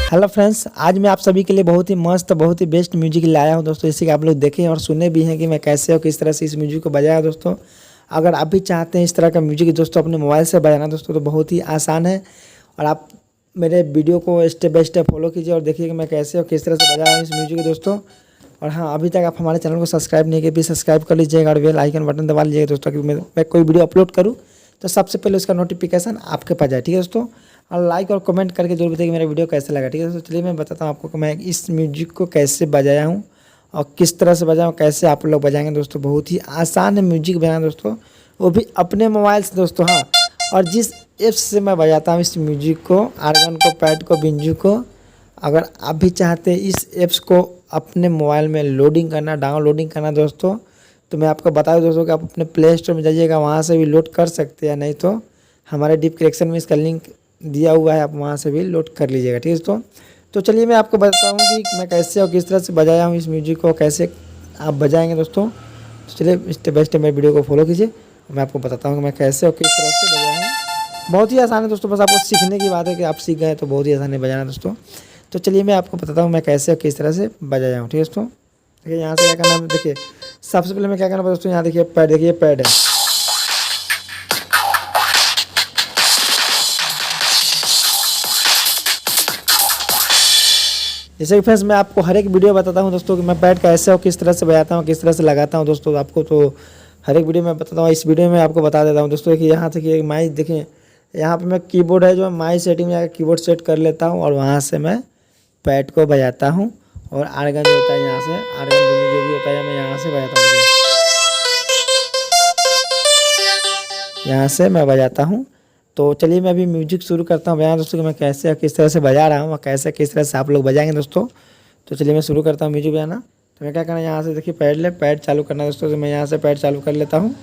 Hello friends, आज मैं आप सभी के लिए बहुत ही मस्त, बहुत ही बेस्ट म्यूजिक लाया हूँ दोस्तों। इसी का आप लोग देखें और सुने भी हैं कि मैं कैसे और किस तरह से इस म्यूजिक को बजाया दोस्तों। अगर आप भी चाहते हैं इस तरह का म्यूजिक दोस्तों अपने मोबाइल से बजाना दोस्तों, तो बहुत ही आसान है। और आप मेरे वीडियो को स्टेप बाय स्टेप फॉलो कीजिए और देखिए कि मैं कैसे और किस तरह से बजा रहा हूँ इस म्यूजिक दोस्तों। और हाँ, अभी तक आप हमारे चैनल को सब्सक्राइब नहीं किए, भी सब्सक्राइब कर लीजिएगा और बेल आइकन बटन दबा लीजिएगा दोस्तों, कि मैं कोई वीडियो अपलोड करूँ तो सबसे पहले उसका नोटिफिकेशन आपके पास जाए। ठीक है दोस्तों, और लाइक और कमेंट करके जरूर बताइए कि मेरा वीडियो कैसा लगा। ठीक है दोस्तों, चलिए मैं बताता हूँ आपको कि मैं इस म्यूजिक को कैसे बजाया हूँ और किस तरह से बजाया हूँ, कैसे आप लोग बजाएंगे दोस्तों। बहुत ही आसान है म्यूजिक बजाना दोस्तों, वो भी अपने मोबाइल से दोस्तों। हाँ, और जिस ऐप्स से मैं बजाता हूँ इस म्यूजिक को, आर्गन को, पैड को, बिंजू को, अगर आप भी चाहते हैं इस ऐप्स को अपने मोबाइल में लोडिंग करना, डाउनलोडिंग करना दोस्तों, तो मैं आपको बता दूं दोस्तों कि आप अपने प्ले स्टोर में जाइएगा, वहाँ से भी लोड कर सकते हैं। नहीं तो हमारे डिस्क्रिप्शन में इसका लिंक दिया हुआ है, आप वहाँ से भी लोड कर लीजिएगा। ठीक है दोस्तों, तो चलिए मैं आपको बताता हूँ कि मैं कैसे और किस तरह से बजाया हूँ इस म्यूजिक को, कैसे आप बजाएंगे दोस्तों। तो चलिए स्टेप बाय स्टेप मेरे वीडियो को फॉलो कीजिए, मैं आपको बताता हूँ कि मैं कैसे और किस तरह से बजाया हूँ। बहुत ही आसान है दोस्तों, बस आपको सीखने की बात है कि आप सीख गए तो बहुत ही आसान है बजाना दोस्तों। तो चलिए मैं आपको बताता हूँ मैं कैसे और किस तरह से बजाया हूँ। ठीक है दोस्तों, देखिए यहाँ से क्या करना है। देखिए सबसे पहले मैं क्या करना है दोस्तों, यहाँ देखिए पैड, देखिए पैड है। जैसे कि फ्रेंड्स मैं आपको हर एक वीडियो बताता हूँ दोस्तों कि मैं पैड कैसे और किस तरह से बजाता हूँ, किस तरह से लगाता हूँ दोस्तों। आपको तो हर एक वीडियो में बताता हूँ, इस वीडियो में आपको बता देता हूँ दोस्तों कि यहाँ देखिए माइक, देखिए यहाँ पे मैं कीबोर्ड है जो माई सेटिंग में जाकर कीबोर्ड सेट कर लेता हूँ और वहाँ से मैं पैड को बजाता हूँ। और आर्गन जो होता है यहाँ से, आर्गन जो भी होता है मैं यहाँ से बजाता हूँ, यहाँ से मैं बजाता हूँ। तो चलिए मैं अभी म्यूजिक शुरू करता हूँ बजाना दोस्तों कि मैं कैसे और किस तरह से बजा रहा हूँ और कैसे किस तरह से आप लोग बजाएंगे दोस्तों। तो चलिए मैं शुरू करता हूँ म्यूजिक बजाना। तो मैं क्या करना है, यहाँ से देखिए पैड चालू करना है दोस्तों, तो मैं यहाँ से पैड चालू कर लेता हूँ।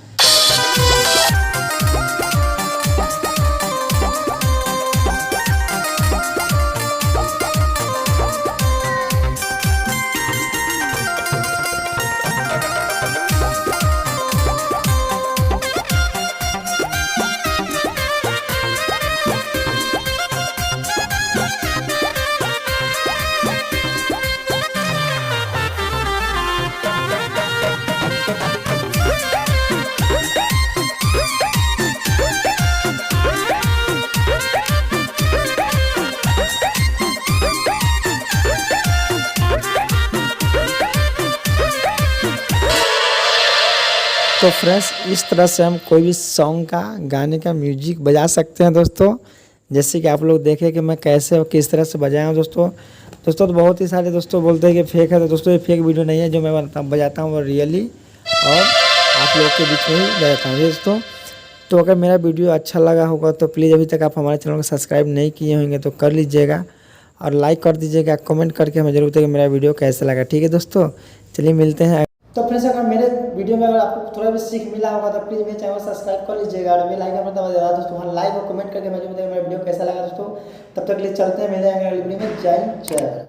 तो फ्रेंड्स इस तरह से हम कोई भी सॉन्ग का, गाने का म्यूजिक बजा सकते हैं दोस्तों। जैसे कि आप लोग देखें कि मैं कैसे और किस तरह से बजाया हूँ दोस्तों। तो बहुत ही सारे दोस्तों बोलते हैं कि फेक है, तो दोस्तों ये फेक वीडियो नहीं है। जो मैं बजाता हूँ वो रियली और आप लोग के बीच में ही बजाता हूँ दोस्तों। तो अगर मेरा वीडियो अच्छा लगा होगा तो प्लीज़, अभी तक आप हमारे चैनल को सब्सक्राइब नहीं किए होंगे तो कर लीजिएगा और लाइक कर दीजिएगा, कमेंट करके हमें जरूर बताइए कि मेरा वीडियो कैसा लगा। ठीक है दोस्तों, चलिए मिलते हैं। तो फ्रेंड्स अगर मेरे वीडियो में अगर आपको थोड़ा भी सीख मिला होगा तो प्लीज़ मेरे चैनल को सब्सक्राइब कर लीजिएगा और बेल आइकन बटन दबा दीजिएगा दोस्तों। वहाँ लाइक और कमेंट करके मुझे बताइए मेरा वीडियो कैसा लगा दोस्तों। तब तक के लिए चलते हैं, मिलेंगे अगले वीडियो में। जय हिंद, जय भारत।